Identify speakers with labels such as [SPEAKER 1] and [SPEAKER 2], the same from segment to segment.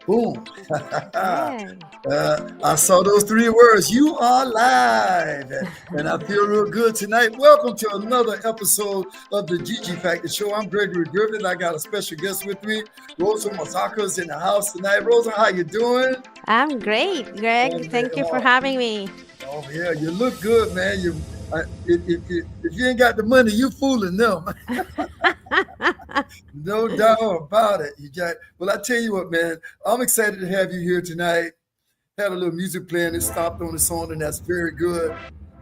[SPEAKER 1] Boom.
[SPEAKER 2] Hey.
[SPEAKER 1] I saw those three words. You are live. And I feel real good tonight. Welcome to another episode of the Gigi Factor Show. I'm Gregory Griffin. I got a special guest with me. Rosa Mazzocca's in the house tonight. Rosa, how you doing?
[SPEAKER 2] I'm great,
[SPEAKER 1] Oh,
[SPEAKER 2] Greg.
[SPEAKER 1] man.
[SPEAKER 2] Thank you for having me.
[SPEAKER 1] Oh, yeah. You look good, man. If you ain't got the money, you fooling them. No doubt about it. Well, I tell you what, man. I'm excited to have you here tonight. Had a little music playing and stopped on the song, and that's very good.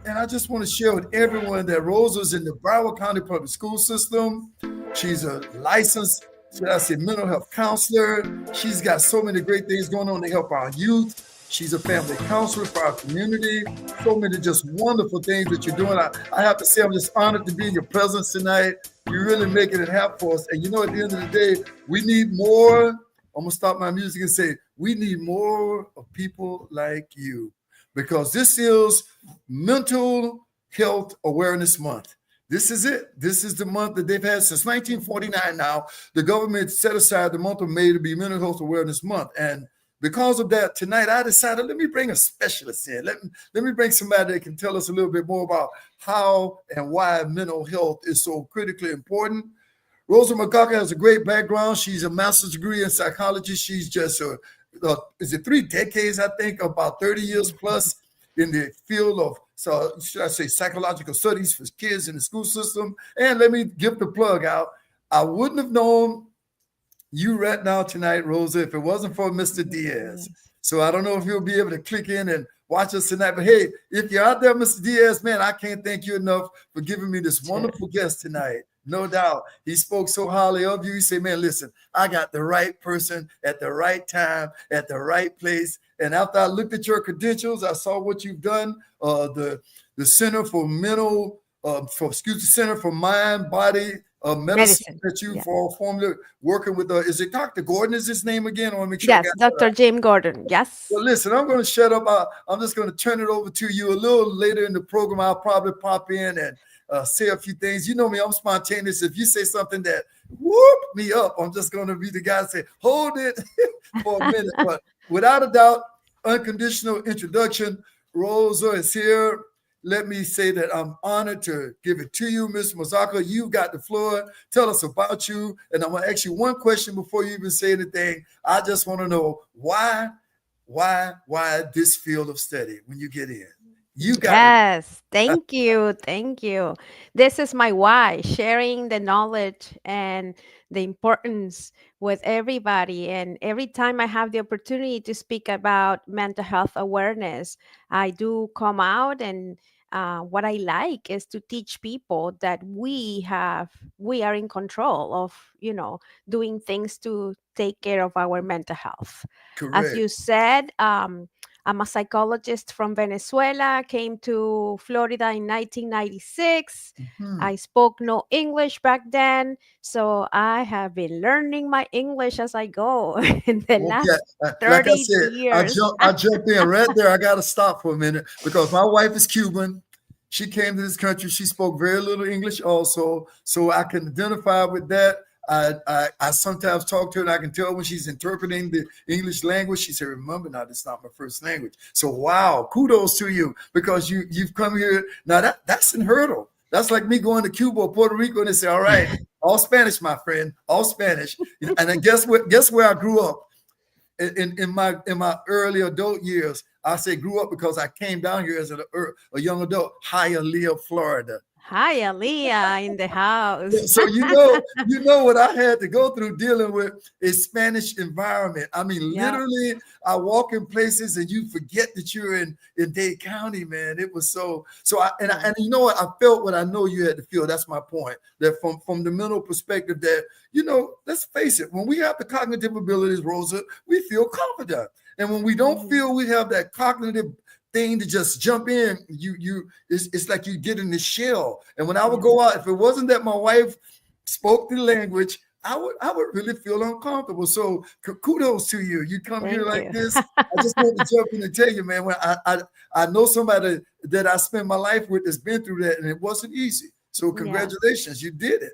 [SPEAKER 1] And I just want to share with everyone that Rosa's in the Broward County Public School System. She's a licensed, should I say, mental health counselor. She's got so many great things going on to help our youth. She's a family counselor for our community. So many just wonderful things that you're doing. I have to say, I'm just honored to be in your presence tonight. You're really making it happen for us. And you know, at the end of the day, we need more. I'm going to stop my music and say, we need more of people like you, because this is Mental Health Awareness Month. This is it. This is the month that they've had since 1949 now. The government set aside the month of May to be Mental Health Awareness Month. And because of that, tonight I decided, let me bring a specialist in. Let me bring somebody that can tell us a little bit more about how and why mental health is so critically important. Rosa Mazzocca has a great background. She's a master's degree in psychology. She's just is it 3 decades, I think, about 30 years plus in the field of, so should I say, psychological studies for kids in the school system. And let me give the plug out. I wouldn't have known you right now tonight, Rosa, if it wasn't for Mr. Diaz. So I don't know if you'll be able to click in and watch us tonight. But hey, if you're out there, Mr. Diaz, man, I can't thank you enough for giving me this wonderful guest tonight. No doubt. He spoke so highly of you. He said, man, listen, I got the right person at the right time, at the right place. And after I looked at your credentials, I saw what you've done. The Center for Center for Mind, Body, medicine that you for formally working with. Is it Dr. Gordon? Is his name again? I want to make sure.
[SPEAKER 2] Yes, Dr. Jim Gordon. Yes.
[SPEAKER 1] Well, listen, I'm going to shut up. I'm just going to turn it over to you a little later in the program. I'll probably pop in and say a few things. You know me, I'm spontaneous. If you say something that whoop me up, I'm just going to be the guy to say, hold it for a minute. But without a doubt, unconditional introduction. Rosa is here. Let me say that I'm honored to give it to you, Ms. Mazzocca. You've got the floor. Tell us about you. And I'm going to ask you one question before you even say anything. I just want to know why this field of study when you get in? You got
[SPEAKER 2] Yes, thank you. Thank you. This is my why, sharing the knowledge and the importance with everybody. And every time I have the opportunity to speak about mental health awareness, I do come out and what I like is to teach people that we are in control of, doing things to take care of our mental health. As
[SPEAKER 1] correct.
[SPEAKER 2] you said, I'm a psychologist from Venezuela, came to Florida in 1996. I spoke no English back then, so I have been learning my English as I go in the last 30
[SPEAKER 1] like I said,
[SPEAKER 2] years.
[SPEAKER 1] I jump in right there. I got to stop for a minute because my wife is Cuban. She came to this country. She spoke very little English also, so I can identify with that. I sometimes talk to her and I can tell when she's interpreting the English language. She said, remember now, that's not my first language. So, wow, kudos to you because you've come here. Now, that's an hurdle. That's like me going to Cuba or Puerto Rico and they say, all right, all Spanish, my friend, all Spanish. And then guess where I grew up? In my early adult years, I say grew up because I came down here as a young adult, Hialeah, Florida.
[SPEAKER 2] Hi, Aaliyah in the house.
[SPEAKER 1] So you know what I had to go through dealing with a Spanish environment. I mean, literally, I walk in places and you forget that you're in Dade County, man. It was so. And you know what? I felt what I know you had to feel. That's my point. That from the mental perspective, that let's face it, when we have the cognitive abilities, Rosa, we feel confident, and when we don't feel we have that cognitive thing to just jump in, it's like you get in the shell. And when I would go out, if it wasn't that my wife spoke the language, I would really feel uncomfortable. So kudos to you. You come here like this. I just want to jump in and tell you, man, when I know somebody that I spent my life with that's been through that, and it wasn't easy. So congratulations, you did it.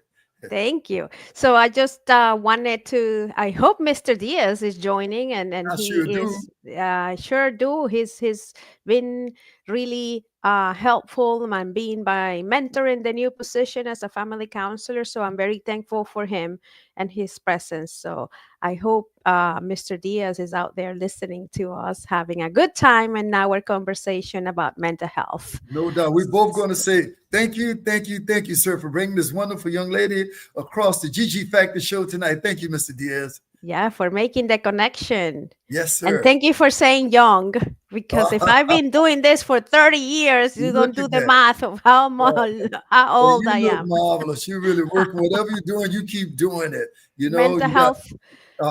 [SPEAKER 2] Thank you. So I just wanted to. I hope Mr. Diaz is joining, and
[SPEAKER 1] I sure
[SPEAKER 2] he
[SPEAKER 1] do.
[SPEAKER 2] is. Sure do. He's been really helpful and being my mentor in the new position as a family counselor. So I'm very thankful for him and his presence. So I hope Mr. Diaz is out there listening to us, having a good time in our conversation about mental health.
[SPEAKER 1] No doubt. We're both going to say thank you, sir, for bringing this wonderful young lady across the GG Factor show tonight. Thank you, Mr. Diaz.
[SPEAKER 2] Yeah, for making the connection.
[SPEAKER 1] Yes,
[SPEAKER 2] And
[SPEAKER 1] sir.
[SPEAKER 2] thank you for saying young, because if I've been doing this for 30 years, you don't
[SPEAKER 1] Look
[SPEAKER 2] do
[SPEAKER 1] at
[SPEAKER 2] the
[SPEAKER 1] that.
[SPEAKER 2] math of how,
[SPEAKER 1] Oh,
[SPEAKER 2] how
[SPEAKER 1] and
[SPEAKER 2] old
[SPEAKER 1] you
[SPEAKER 2] I
[SPEAKER 1] look
[SPEAKER 2] am.
[SPEAKER 1] marvelous. You're really working. Whatever you're doing, you keep doing it. You know,
[SPEAKER 2] Mental
[SPEAKER 1] you got,
[SPEAKER 2] health,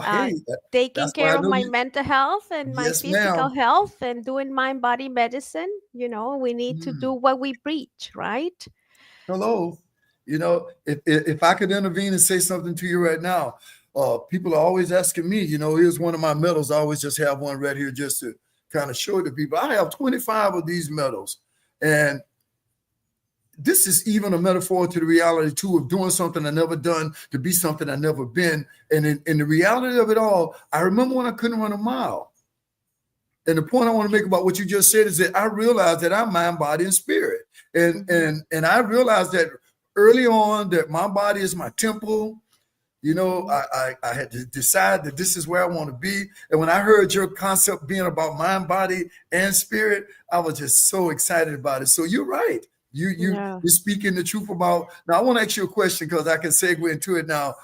[SPEAKER 1] hey,
[SPEAKER 2] taking
[SPEAKER 1] that's why
[SPEAKER 2] care
[SPEAKER 1] I
[SPEAKER 2] of
[SPEAKER 1] know
[SPEAKER 2] my
[SPEAKER 1] you.
[SPEAKER 2] mental health and my
[SPEAKER 1] Yes,
[SPEAKER 2] physical
[SPEAKER 1] ma'am.
[SPEAKER 2] health and doing mind body medicine. We need to do
[SPEAKER 1] Mm.
[SPEAKER 2] what we preach, right?
[SPEAKER 1] Hello. You know, if I could intervene and say something to you right now, people are always asking me. Here's one of my medals. I always just have one right here just to kind of show it to people. I have 25 of these medals, and this is even a metaphor to the reality too of doing something I never done to be something I never been. And in the reality of it all, I remember when I couldn't run a mile. And the point I want to make about what you just said is that I realized that I'm mind, body, and spirit. And
[SPEAKER 2] Hmm.
[SPEAKER 1] and I realized that early on that my body is my temple.
[SPEAKER 2] Hmm.
[SPEAKER 1] I had to decide that this is where I want to be. And when I heard your concept being about mind, body, and spirit, I was just so excited about it. So you're right.
[SPEAKER 2] Yeah.
[SPEAKER 1] You're speaking the truth about. Now I want to ask you a question because I can segue into it now.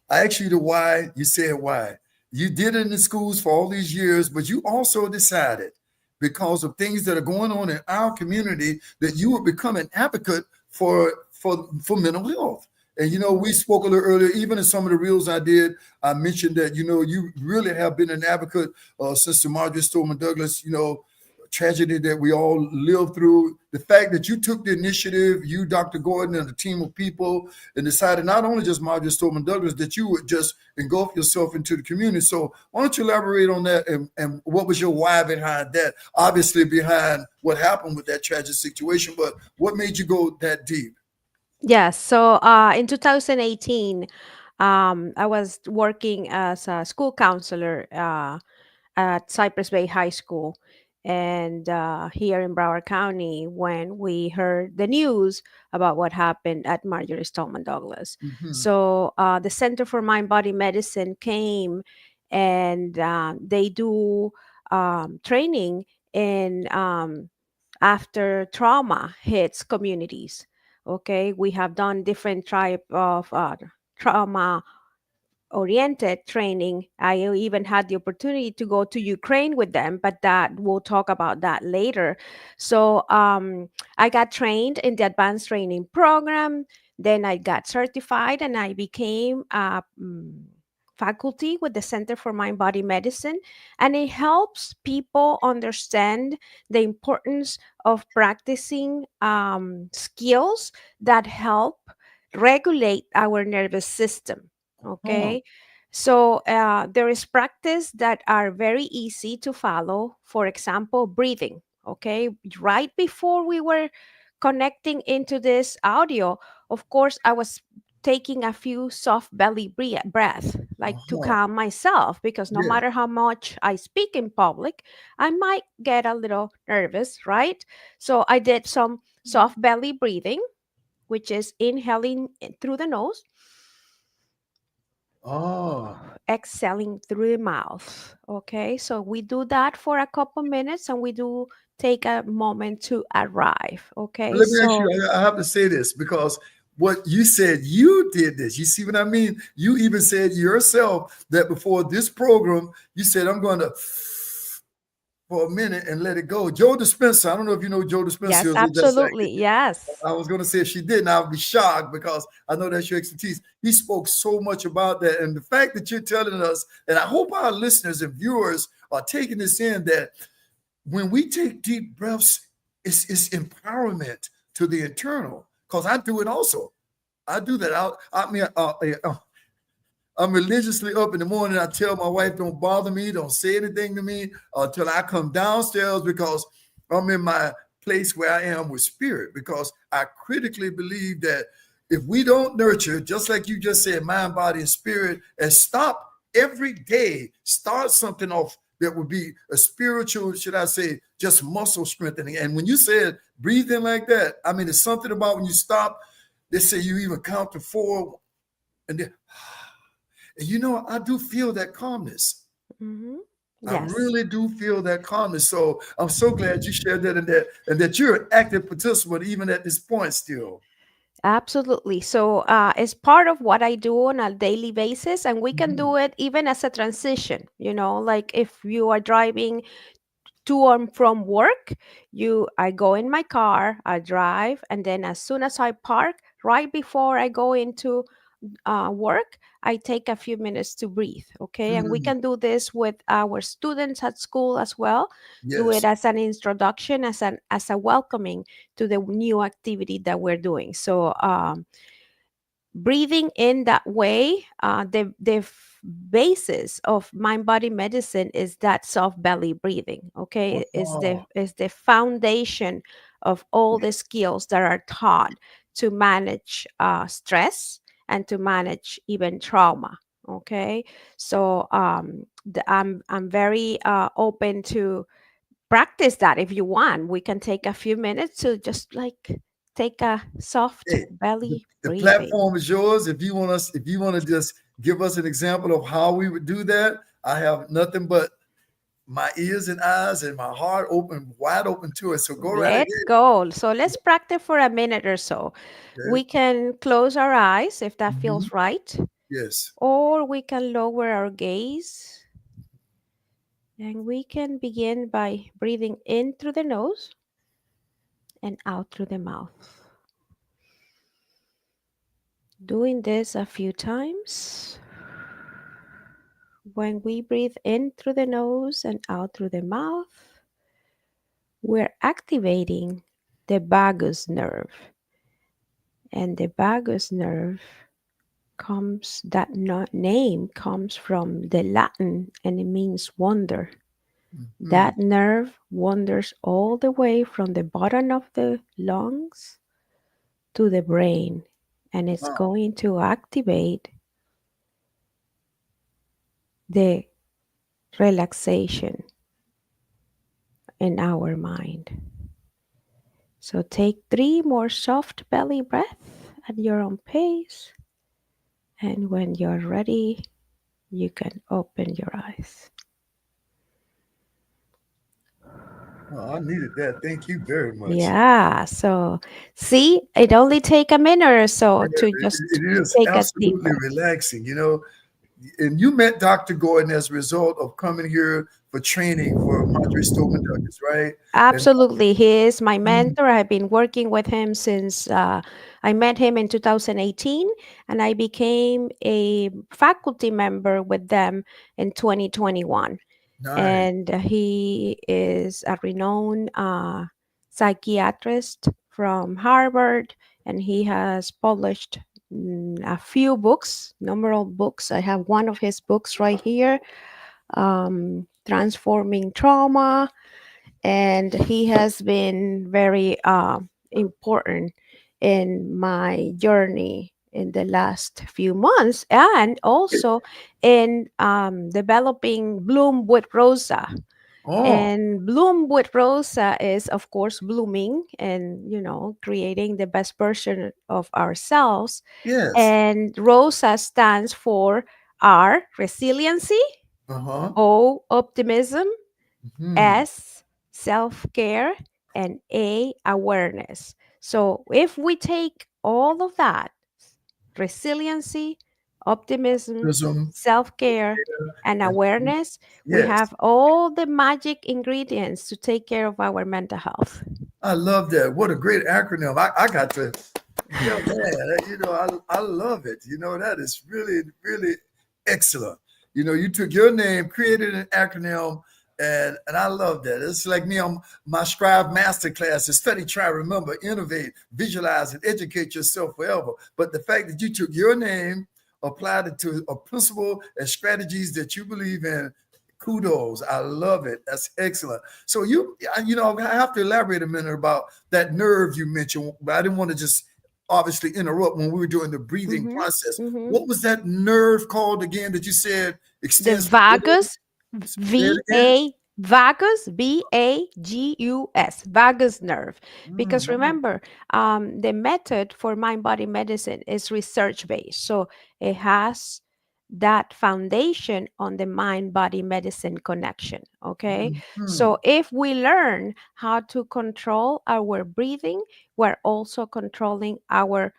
[SPEAKER 1] I asked you the why. You said why. You did it in the schools for all these years, but you also decided because of things that are going on in our community that you would become an advocate for mental health. And
[SPEAKER 2] Hmm.
[SPEAKER 1] we spoke a little earlier, even in some of the reels I did, I mentioned that you really have been an advocate since the Marjorie Stoneman Douglas tragedy that we all lived through. The fact that you took the initiative, you, Dr. Gordon, and a team of people, and decided not only just Marjorie Stoneman Douglas, that you would just engulf yourself into the community. So why don't you elaborate on that and what was your why behind that? Obviously behind what happened with that tragic situation, but what made you go that deep?
[SPEAKER 2] Yes. So in 2018, I was working as a school counselor at Cypress Bay High School and here in Broward County when we heard the news about what happened at Marjorie Stoneman Douglas.
[SPEAKER 1] Mm-hmm.
[SPEAKER 2] So the Center for Mind Body Medicine came and they do training in after trauma hits communities. Okay, we have done different type of trauma oriented training. I even had the opportunity to go to Ukraine with them, but that we'll talk about that later. So I got trained in the advanced training program. Then I got certified and I became a faculty with the Center for Mind Body Medicine. And it helps people understand the importance of practicing skills that help regulate our nervous system.
[SPEAKER 1] Huh.
[SPEAKER 2] Okay. So there is practice that are very easy to follow. For example, breathing. Okay. Right before we were connecting into this audio, of course, I was taking a few soft belly breath, like to
[SPEAKER 1] Uh-huh.
[SPEAKER 2] calm myself, because no
[SPEAKER 1] Yeah.
[SPEAKER 2] matter how much I speak in public, I might get a little nervous, right? So I did some soft belly breathing, which is inhaling through the nose,
[SPEAKER 1] Oh.
[SPEAKER 2] exhaling through the mouth. Okay, so we do that for a couple minutes and we do take a moment to arrive.
[SPEAKER 1] But
[SPEAKER 2] Okay,
[SPEAKER 1] let me ask you,
[SPEAKER 2] so
[SPEAKER 1] I have to say this because what you said, you did this. You see what I mean? You even said yourself that before this program, you said, I'm going to for a minute and let it go. Joe Dispenza, I don't know if you know Joe Dispenza
[SPEAKER 2] yes,
[SPEAKER 1] is what that's like.
[SPEAKER 2] absolutely. Yes.
[SPEAKER 1] I was going to say if she didn't, I would be shocked because I know that's your expertise. He spoke so much about that. And the fact that you're telling us, and I hope our listeners and viewers are taking this in, that when we take deep breaths, it's empowerment to the internal. Because I do it also. I do that. I'm religiously up in the morning. I tell my wife, don't bother me, don't say anything to me until I come downstairs because I'm in my place where I am with spirit. Because I critically believe that if we don't nurture, just like you just said, mind, body, and spirit, and stop every day, start something off that would be a spiritual, should I say, just muscle strengthening. And when you said breathing like that, I mean, it's something about when you stop, they say you even count to four, and then, and you know, I do feel that calmness.
[SPEAKER 2] Hmm.
[SPEAKER 1] I
[SPEAKER 2] Yes.
[SPEAKER 1] really do feel that calmness. So I'm so glad you shared that and that you're an active participant even at this point still.
[SPEAKER 2] Absolutely. So it's part of what I do on a daily basis, and we can
[SPEAKER 1] Mhm.
[SPEAKER 2] do it even as a transition. Like if you are driving to and from work, I go in my car, I drive, and then as soon as I park, right before I go into work, I take a few minutes to breathe. Okay. And we
[SPEAKER 1] Mm,
[SPEAKER 2] can do this with our students at school as well. Do it
[SPEAKER 1] yes.
[SPEAKER 2] as an introduction, as a welcoming to the new activity that we're doing. So breathing in that way, the basis of mind body medicine is that soft belly breathing. Okay,
[SPEAKER 1] Oh,
[SPEAKER 2] is the foundation of all the skills that are taught to manage stress and to manage even trauma. Okay, so I'm very open to practice that. If you want, we can take a few minutes to just like take a soft
[SPEAKER 1] hey,
[SPEAKER 2] belly
[SPEAKER 1] the
[SPEAKER 2] breathing.
[SPEAKER 1] platform is yours. If you want to just give us an example of how we would do that, I have nothing but my ears and eyes and my heart open, wide open to it. So go right
[SPEAKER 2] Let's
[SPEAKER 1] ahead.
[SPEAKER 2] go. So let's practice for a minute or so.
[SPEAKER 1] Okay.
[SPEAKER 2] We can close our eyes if that
[SPEAKER 1] Mhm.
[SPEAKER 2] feels right,
[SPEAKER 1] Yes.
[SPEAKER 2] or we can lower our gaze, and we can begin by breathing in through the nose and out through the mouth. Doing this a few times. When we breathe in through the nose and out through the mouth, we're activating the vagus nerve. And the vagus nerve name comes from the Latin, and it means wonder.
[SPEAKER 1] Mhm.
[SPEAKER 2] That nerve wanders all the way from the bottom of the lungs to the brain, and it's
[SPEAKER 1] Wow.
[SPEAKER 2] going to activate the relaxation in our mind. So take 3 more soft belly breaths at your own pace, and when you're ready, you can open your eyes.
[SPEAKER 1] Oh, I needed that. Thank you very much.
[SPEAKER 2] Yeah, so see, it only take a minute or so
[SPEAKER 1] Yeah,
[SPEAKER 2] to just
[SPEAKER 1] it is
[SPEAKER 2] take a deep
[SPEAKER 1] absolutely
[SPEAKER 2] breath.
[SPEAKER 1] relaxing, you know. And you met Dr. Gordon as a result of coming here for training for Madre Stoneman Douglas, right? And
[SPEAKER 2] Absolutely, he is my
[SPEAKER 1] mm,
[SPEAKER 2] mentor. I've been working with him since I met him in 2018, and I became a faculty member with them in 2021.
[SPEAKER 1] nice.
[SPEAKER 2] And he is a renowned psychiatrist from Harvard, and he has published a few books, numerous books. I have one of his books right here, Transforming Trauma, and he has been very important in my journey in the last few months, and also in developing Bloom with Rosa.
[SPEAKER 1] Oh,
[SPEAKER 2] And Bloom with Rosa is, of course, blooming and, creating the best version of ourselves.
[SPEAKER 1] yes.
[SPEAKER 2] And Rosa stands for R, resiliency,
[SPEAKER 1] Uh-huh.
[SPEAKER 2] O, optimism,
[SPEAKER 1] Hmm.
[SPEAKER 2] S, self care, and A, awareness. So if we take all of that, resiliency, optimism,
[SPEAKER 1] Prism.
[SPEAKER 2] self care, and
[SPEAKER 1] And
[SPEAKER 2] awareness, we
[SPEAKER 1] yes.
[SPEAKER 2] have all the magic ingredients to take care of our mental health.
[SPEAKER 1] I love that. What a great acronym. I got to, yeah, man, you know, I love it. You know, that is really, really excellent. You know, you took your name, created an acronym, and I love that. It's like me on my Scribe Masterclass to study, try, remember, innovate, visualize, and educate yourself forever. But the fact that you took your name, applied it to a principle and strategies that you believe in, kudos. I love it. That's excellent. So you know, I have to elaborate a minute about that nerve you mentioned, but I didn't want to just obviously interrupt when we were doing the breathing
[SPEAKER 2] Mm-hmm.
[SPEAKER 1] process.
[SPEAKER 2] Mm-hmm.
[SPEAKER 1] What was that nerve called again that you said
[SPEAKER 2] The
[SPEAKER 1] extends from the
[SPEAKER 2] vagus,
[SPEAKER 1] Say it again.
[SPEAKER 2] vagus, vagus nerve. Because
[SPEAKER 1] Wow.
[SPEAKER 2] remember, the method for mind body medicine is research based. So it has that foundation on the mind body medicine connection. Okay.
[SPEAKER 1] Mhm.
[SPEAKER 2] So if we learn how to control our breathing, we're also controlling our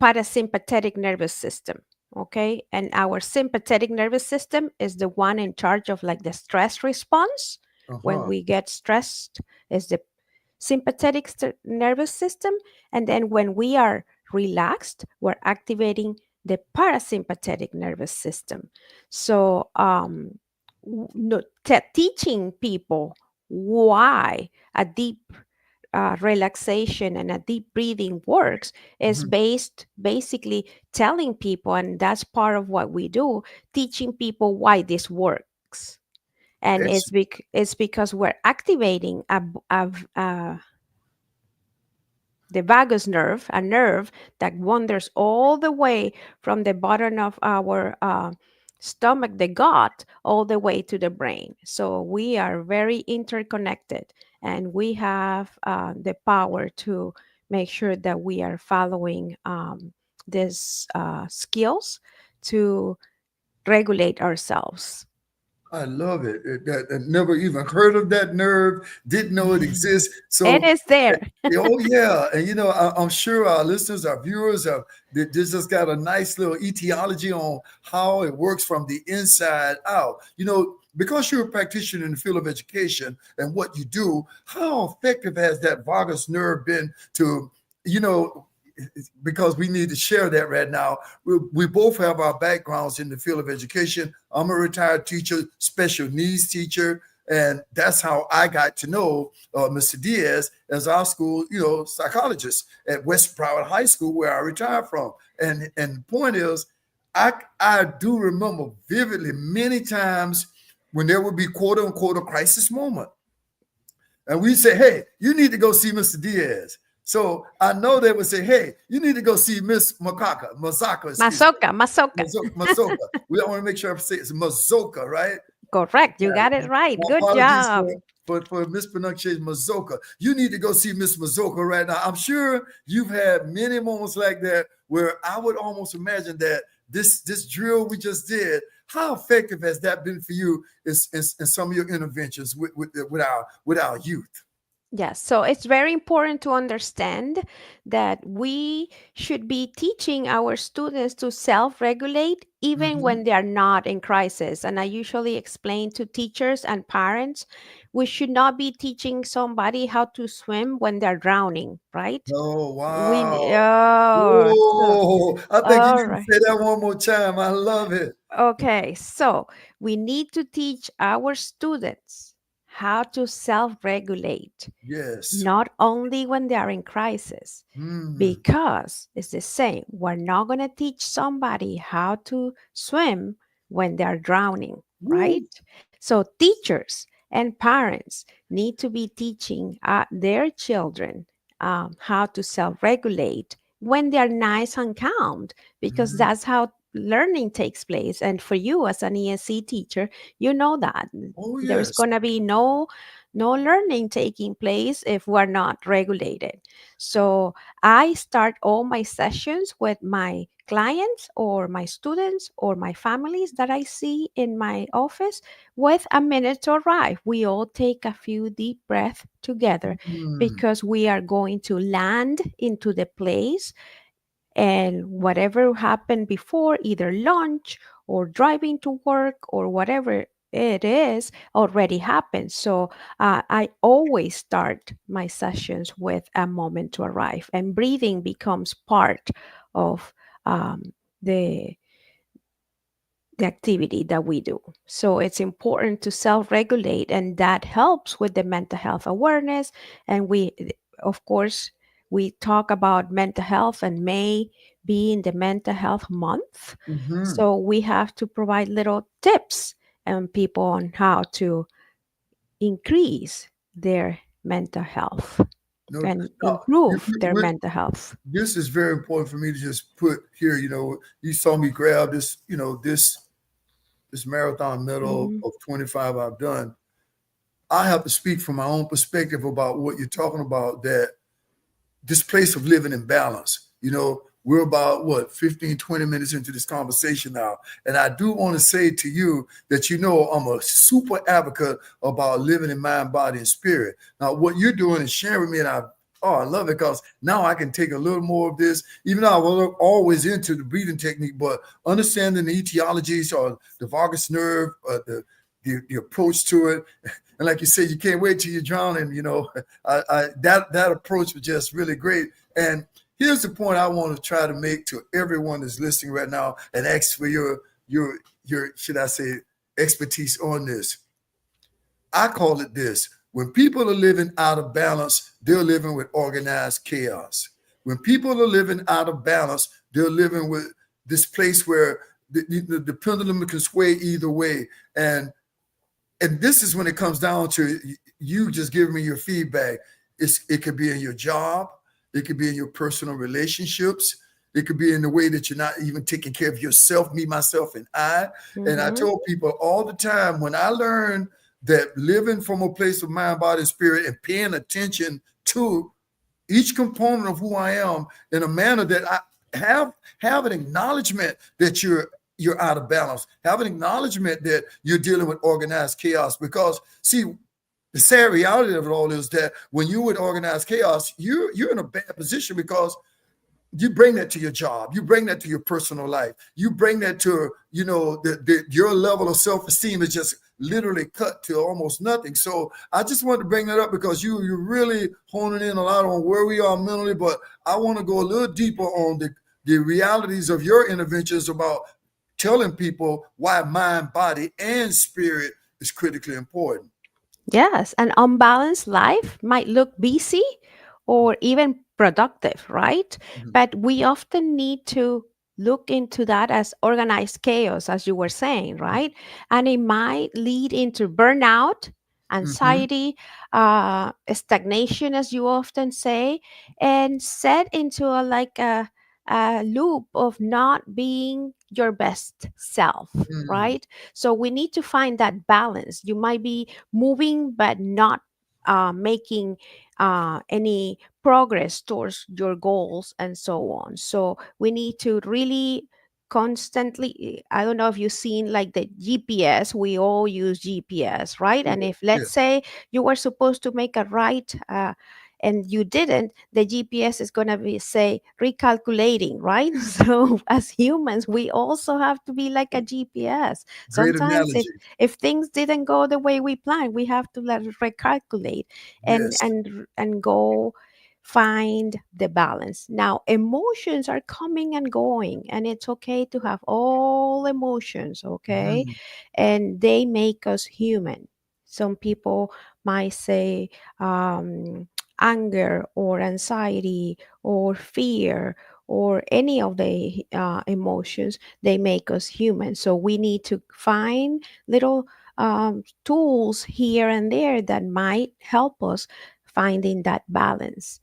[SPEAKER 2] parasympathetic nervous system. Okay. And our sympathetic nervous system is the one in charge of like the stress response. When
[SPEAKER 1] Uh-huh.
[SPEAKER 2] we get stressed, is the sympathetic nervous system. And then when we are relaxed, we're activating the parasympathetic nervous system. So, no, teaching people why a deep relaxation and a deep breathing works is
[SPEAKER 1] Mhm.
[SPEAKER 2] based basically telling people, and that's part of what we do, teaching people why this works. And
[SPEAKER 1] Excellent.
[SPEAKER 2] it's because we're activating the vagus nerve, a nerve that wanders all the way from the bottom of our stomach, the gut, all the way to the brain. So we are very interconnected, and we have the power to make sure that we are following these skills to regulate ourselves.
[SPEAKER 1] I love it. I never even heard of that nerve, didn't know it exists.
[SPEAKER 2] It
[SPEAKER 1] So,
[SPEAKER 2] is there.
[SPEAKER 1] oh yeah, and I'm sure our listeners, our viewers, they just got a nice little etiology on how it works from the inside out. Because you're a practitioner in the field of education and what you do, how effective has that vagus nerve been to, you know, because we need to share that right now. We both have our backgrounds in the field of education. I'm a retired teacher, special needs teacher, and that's how I got to know Mr. Diaz as our school, psychologist at West Broward High School, where I retired from. And the point is, I do remember vividly many times when there would be quote unquote a crisis moment, and we say, "Hey, you need to go see Mr. Diaz." So I know they would say, "Hey, you need to go see Miss Mazzocca, excuse me,
[SPEAKER 2] Masoka, masoka.
[SPEAKER 1] Mazzocca." We don't want to make sure I say it's Mazzocca, right?
[SPEAKER 2] Correct. You got
[SPEAKER 1] Yeah.
[SPEAKER 2] it right.
[SPEAKER 1] My
[SPEAKER 2] Good
[SPEAKER 1] apologies
[SPEAKER 2] job.
[SPEAKER 1] for mispronunciation, Mazzocca. You need to go see Miss Mazzocca right now. I'm sure you've had many moments like that where I would almost imagine that this drill we just did. How effective has that been for you in some of your interventions with our youth?
[SPEAKER 2] Yes, so it's very important to understand that we should be teaching our students to self regulate even when
[SPEAKER 1] Mhm.
[SPEAKER 2] they are not in crisis. And I usually explain to teachers and parents we should not be teaching somebody how to swim when they're drowning, right?
[SPEAKER 1] Oh,
[SPEAKER 2] We,
[SPEAKER 1] wow.
[SPEAKER 2] oh, so,
[SPEAKER 1] Whoa. I think you
[SPEAKER 2] all
[SPEAKER 1] need to
[SPEAKER 2] right.
[SPEAKER 1] say that one more time. I love it.
[SPEAKER 2] Okay, so we need to teach our students how to self regulate
[SPEAKER 1] Yes.
[SPEAKER 2] not only when they are in crisis,
[SPEAKER 1] Mm.
[SPEAKER 2] because it's the same. We're not going to teach somebody how to swim when they're drowning, right?
[SPEAKER 1] Woo.
[SPEAKER 2] So, teachers and parents need to be teaching their children how to self regulate when they're nice and calm, because
[SPEAKER 1] Mhm.
[SPEAKER 2] that's how learning takes place. And for you as an ESC teacher, you know that
[SPEAKER 1] Oh,
[SPEAKER 2] there's
[SPEAKER 1] yes.
[SPEAKER 2] going to be no learning taking place if we're not regulated. So I start all my sessions with my clients or my students or my families that I see in my office with a minute to arrive. We all take a few deep breaths together
[SPEAKER 1] Mm.
[SPEAKER 2] because we are going to land into the place, and whatever happened before, either lunch or driving to work or whatever it is, already happened. So I always start my sessions with a moment to arrive, and breathing becomes part of um, the the activity that we do. So it's important to self regulate, and that helps with the mental health awareness. And of course, we talk about mental health, and May being the mental health month.
[SPEAKER 1] Mhm.
[SPEAKER 2] So we have to provide little tips and people on how to increase their mental health.
[SPEAKER 1] No,
[SPEAKER 2] and
[SPEAKER 1] now,
[SPEAKER 2] improve their mental health.
[SPEAKER 1] this is very important for me to just put here. You know, you saw me grab this. You know, this marathon medal
[SPEAKER 2] Hmm.
[SPEAKER 1] of 25 I've done. I have to speak from my own perspective about what you're talking about. That this place of living in balance. You know, we're about what 15, 20 minutes into this conversation now. And I do want to say to you that, you know, I'm a super advocate about living in mind, body, and spirit. Now, what you're doing is sharing with me, and I love it because now I can take a little more of this, even though I was always into the breathing technique, but understanding the etiologies or the vagus nerve, the approach to it. And like you said, you can't wait till you're drowning. You know, that approach was just really great. And here's the point I want to try to make to everyone that's listening right now, and ask for your should I say expertise on this. I call it this: when people are living out of balance, they're living with organized chaos. When people are living out of balance, they're living with this place where the pendulum can sway either way. And this is when it comes down to you just giving me your feedback. It could be in your job, it could be in your personal relationships, it could be in the way that you're not even taking care of yourself, me, myself, and I. And I
[SPEAKER 2] Hmm.
[SPEAKER 1] tell people all the time, when I learned that living from a place of mind, body, and spirit, and paying attention to each component of who I am in a manner that I have an acknowledgement that you're out of balance. Have an acknowledgement that you're dealing with organized chaos. Because see, the sad reality of it all is that when you're with organized chaos, you're in a bad position because you bring that to your job, you bring that to your personal life, you bring that to your level of self-esteem is just literally cut to almost nothing. So I just wanted to bring that up because you're really honing in a lot on where we are mentally, but I want to go a little deeper on the realities of your interventions about telling people why mind, body, and spirit is critically important.
[SPEAKER 2] Yes, an unbalanced life might look busy or even productive, right?
[SPEAKER 1] Mhm.
[SPEAKER 2] But we often need to look into that as organized chaos, as you were saying, right? And it might lead into burnout,
[SPEAKER 1] Mhm.
[SPEAKER 2] anxiety, stagnation, as you often say, and set into a loop of not being your best self,
[SPEAKER 1] Mm.
[SPEAKER 2] right? So we need to find that balance. You might be moving but not making any progress towards your goals and so on. So we need to really constantly, I don't know if you've seen like the GPS, we all use GPS, right?
[SPEAKER 1] Yeah.
[SPEAKER 2] And if
[SPEAKER 1] Yeah.
[SPEAKER 2] let's say you were supposed to make a right and you didn't, the GPS is going to be say recalculating, right? So as humans we also have to be like a GPS.
[SPEAKER 1] Great
[SPEAKER 2] Sometimes
[SPEAKER 1] analogy.
[SPEAKER 2] if things didn't go the way we planned, we have to let it recalculate and
[SPEAKER 1] Yes.
[SPEAKER 2] and go find the balance. Now emotions are coming and going, and it's okay to have all emotions, okay?
[SPEAKER 1] Mhm.
[SPEAKER 2] And they make us human. Some people might say anger or anxiety or fear or any of the emotions, they make us human. So we need to find little tools here and there that might help us finding that balance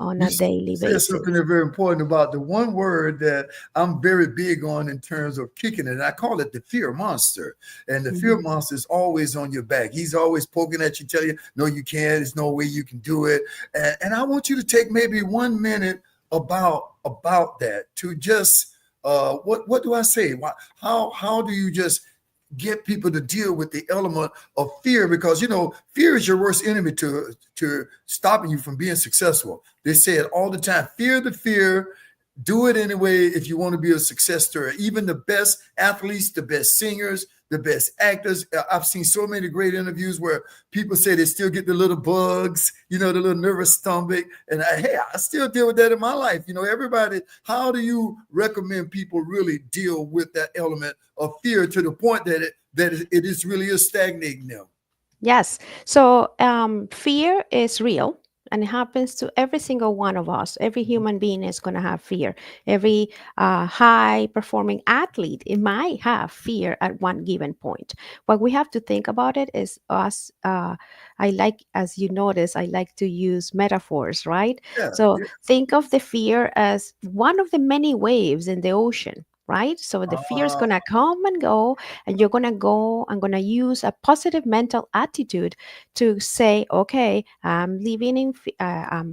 [SPEAKER 2] on
[SPEAKER 1] You
[SPEAKER 2] a daily
[SPEAKER 1] said something
[SPEAKER 2] basis.
[SPEAKER 1] that's very important about the one word that I'm very big on in terms of kicking it. And I call it the fear monster. And the fear
[SPEAKER 2] Mhm.
[SPEAKER 1] monster is always on your back. He's always poking at you, telling you, no, you can't. There's no way you can do it. And I want you to take maybe 1 minute about that to just what do I say? How do you just get people to deal with the element of fear? Because fear is your worst enemy to stopping you from being successful. They say it all the time: fear the fear, do it anyway if you want to be a success story. Even the best athletes, the best singers, the best actors, I've seen so many great interviews where people say they still get the little bugs, the little nervous stomach. And hey, I still deal with that in my life. Everybody, how do you recommend people really deal with that element of fear to the point that it is really is stagnating them?
[SPEAKER 2] Yes. So fear is real and it happens to every single one of us. Every human being is going to have fear. Every high performing athlete, it might have fear at one given point. What we have to think about it is us. I like, as you notice, I like to use metaphors, right?
[SPEAKER 1] Yeah,
[SPEAKER 2] So
[SPEAKER 1] yeah.
[SPEAKER 2] think of the fear as one of the many waves in the ocean. Right? So the fear is
[SPEAKER 1] Uh,
[SPEAKER 2] going to come and go, and you're going to go and going to use a positive mental attitude to say, okay, I'm living in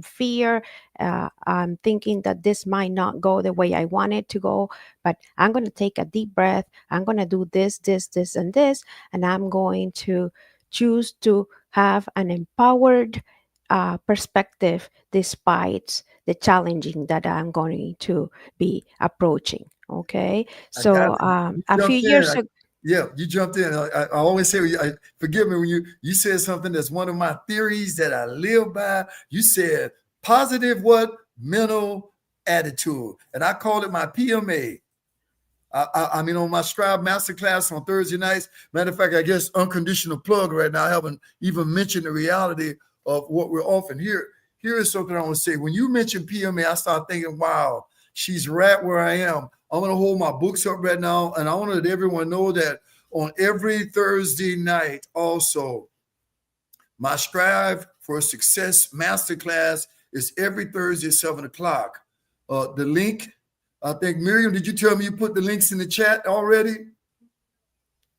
[SPEAKER 2] fear. I'm thinking that this might not go the way I want it to go, but I'm going to take a deep breath. I'm going to do this, this, and this, and I'm going to choose to have an empowered perspective despite the challenging that I'm going to be approaching. Okay,
[SPEAKER 1] I got
[SPEAKER 2] so
[SPEAKER 1] it. You
[SPEAKER 2] a few
[SPEAKER 1] jumped in.
[SPEAKER 2] years ago.
[SPEAKER 1] Yeah, you jumped in. I always say, forgive me when you said something that's one of my theories that I live by. You said positive what? Mental attitude. And I call it my PMA. I mean, on my Strive Masterclass on Thursday nights. Matter of fact, I guess unconditional plug right now. I haven't even mentioned the reality of what we're offering here. Here is something I want to say. When you mention PMA, I start thinking, wow, she's right where I am. I'm going to hold my books up right now, and I want to let everyone know that on every Thursday night, also, my Strive for Success Masterclass is every Thursday at 7 o'clock. The link, I think, Miriam, did you tell me you put the links in the chat already?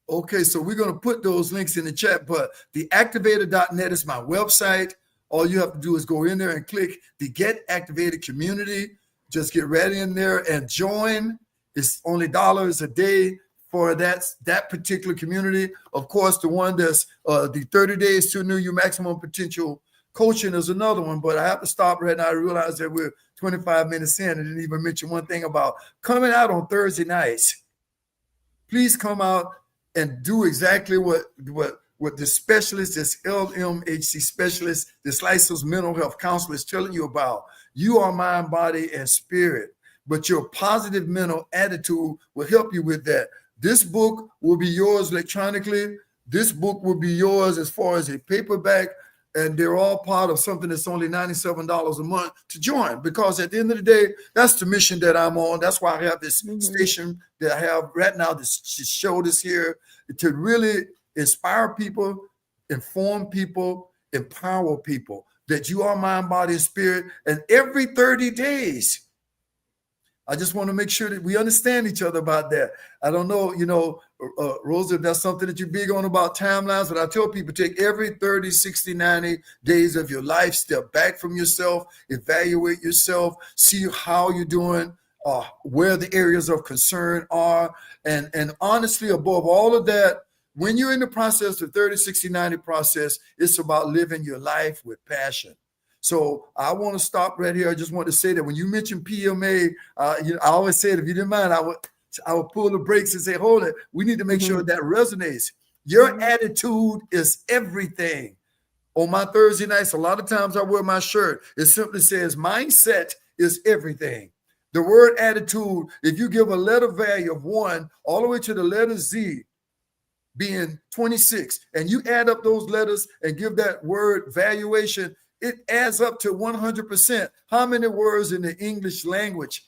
[SPEAKER 1] Okay, so we're going to put those links in the chat, but theactivator.net is my website. All you have to do is go in there and click the Get Activated Community. Just get right in there and join. It's only dollars a day for that particular community. Of course, the one that's the 30 days to new you maximum potential coaching is another one, but I have to stop right now. I realize that we're 25 minutes in and didn't even mention one thing about coming out on Thursday nights. Please come out and do exactly what the specialist, this LMHC specialist, this licensed mental health counselor is telling you about. You are mind, body, and spirit, but your positive mental attitude will help you with that. This book will be yours electronically. This book will be yours as far as a paperback, and they're all part of something that's only $97 a month to join, because at the end of the day, that's the mission that I'm on. That's why I have this station that I have right now, this show this here, to really inspire people, inform people, empower people that you are mind, body, and spirit. And every 30 days, I just want to make sure that we understand each other about that. I don't know, Rosa, if that's something that you're big on about timelines, but I tell people take every 30, 60, 90 days of your life, step back from yourself, evaluate yourself, see how you're doing, where the areas of concern are. And honestly, above all of that, when you're in the process, the 30, 60, 90 process, it's about living your life with passion. So I want to stop right here. I just want to say that when you mentioned PMA, I always said, if you didn't mind, I would pull the brakes and say, hold it. We need to make sure that resonates. Your attitude is everything. On my Thursday nights, a lot of times I wear my shirt. It simply says, mindset is everything. The word attitude, if you give a letter value of 1 all the way to the letter Z, being 26, and you add up those letters and give that word valuation, it adds up to 100%. How many words in the English language?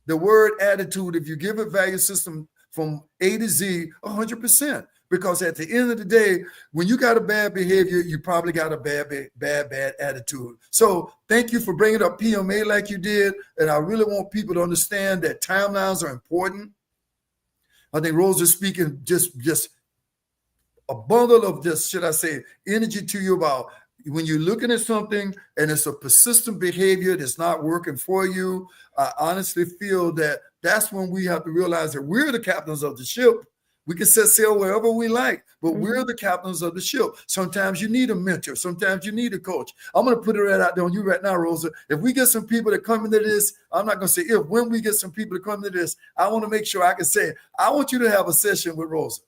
[SPEAKER 1] The word attitude, if you give it value system from A to Z, 100%. Because at the end of the day, when you got a bad behavior, you probably got a bad attitude. So thank you for bringing up PMA like you did. And I really want people to understand that timelines are important. I think Rosa is speaking just a bundle of just, should I say, energy to you about when you're looking at something and it's a persistent behavior that's not working for you. I honestly feel that that's when we have to realize that we're the captains of the ship. We can set sail wherever we like, but we're the captains of the ship. Sometimes you need a mentor. Sometimes you need a coach. I'm going to put it right out there on you right now, Rosa. If we get some people that come into this, I'm not going to say if, when we get some people to come into this, I want to make sure I can say, I want you to have a session with Rosa.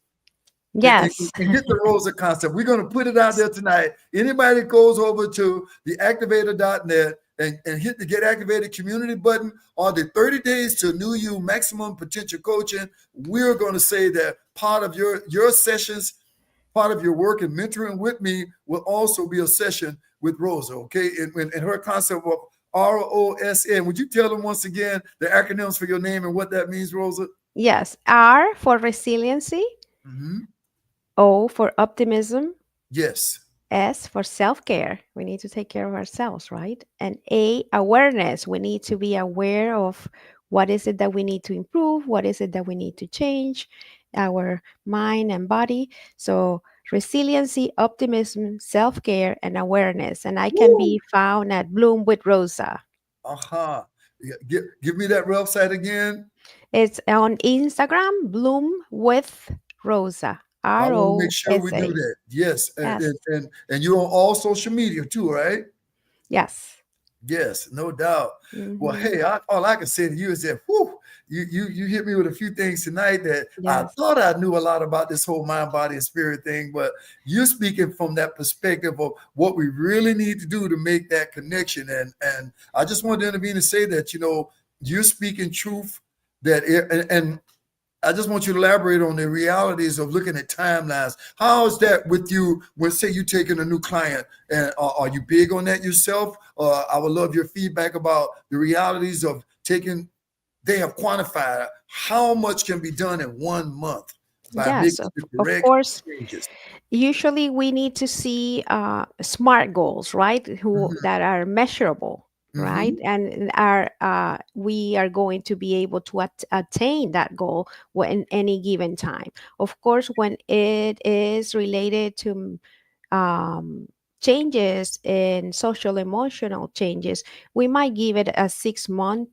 [SPEAKER 2] Yes.
[SPEAKER 1] And get the Rosa concept. We're going to put it out there tonight. Anybody that goes over to theactivator.net and hit the Get Activated Community button on the 30 days to new you maximum potential coaching, we're going to say that part of your sessions part of your work and mentoring with me will also be a session with Rosa, okay? And her concept of ROSN. Would you tell them once again the acronyms for your name and what that means, Rosa?
[SPEAKER 2] Yes. R for resiliency,
[SPEAKER 1] Mm-hmm.
[SPEAKER 2] O for optimism,
[SPEAKER 1] Yes.
[SPEAKER 2] S for self care. We need to take care of ourselves, right? And A, awareness. We need to be aware of what is it that we need to improve, what is it that we need to change, our mind and body. So, resiliency, optimism, self care, and awareness. And I can
[SPEAKER 1] Woo!
[SPEAKER 2] be found at Bloom with Rosa.
[SPEAKER 1] Aha. Yeah, give me that website again.
[SPEAKER 2] It's on Instagram, Bloom with Rosa.
[SPEAKER 1] I
[SPEAKER 2] R
[SPEAKER 1] want to make
[SPEAKER 2] O
[SPEAKER 1] sure we
[SPEAKER 2] S
[SPEAKER 1] do
[SPEAKER 2] A.
[SPEAKER 1] that. Yes.
[SPEAKER 2] Yes.
[SPEAKER 1] And you're on all social media too, right?
[SPEAKER 2] Yes.
[SPEAKER 1] Yes, no doubt. Well,
[SPEAKER 2] Hmm.
[SPEAKER 1] hey, all I can say to you is that, whew, you hit me with a few things tonight that I
[SPEAKER 2] Yes.
[SPEAKER 1] thought I knew a lot about this whole mind, body, and spirit thing, but you're speaking from that perspective of what we really need to do to make that connection. And I just wanted to intervene and say that, you're speaking truth that and I just want you to elaborate on the realities of looking at timelines. How is that with you when, say, you taking a new client? And are you big on that yourself? I would love your feedback about the realities of taking, they have quantified how much can be done in 1 month by making
[SPEAKER 2] Yes,
[SPEAKER 1] the
[SPEAKER 2] of
[SPEAKER 1] correct
[SPEAKER 2] course.
[SPEAKER 1] changes.
[SPEAKER 2] Usually, we need to see smart goals, right? Who
[SPEAKER 1] Mm-hmm,
[SPEAKER 2] that are measurable, right?
[SPEAKER 1] mm-hmm,
[SPEAKER 2] And are we are going to be able to attain that goal in any given time. Of course, when it is related to um, changes in social emotional changes, we might give it a 6 months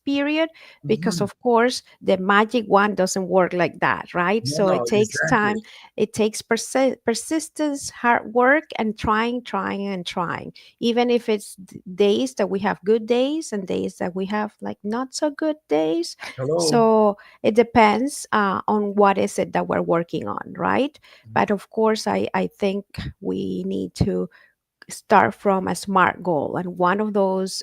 [SPEAKER 2] period because,
[SPEAKER 1] mm-hmm.
[SPEAKER 2] of course, the magic one doesn't work like that, right?
[SPEAKER 1] No,
[SPEAKER 2] So it
[SPEAKER 1] no,
[SPEAKER 2] takes
[SPEAKER 1] exactly.
[SPEAKER 2] time, it takes persistence, hard work, and trying, and trying. Even if it's days that we have good days and days that we have like not so good days.
[SPEAKER 1] Hello.
[SPEAKER 2] So it depends on what is it that we're working on, right? But of course, I think we need to start from a SMART goal. And one of those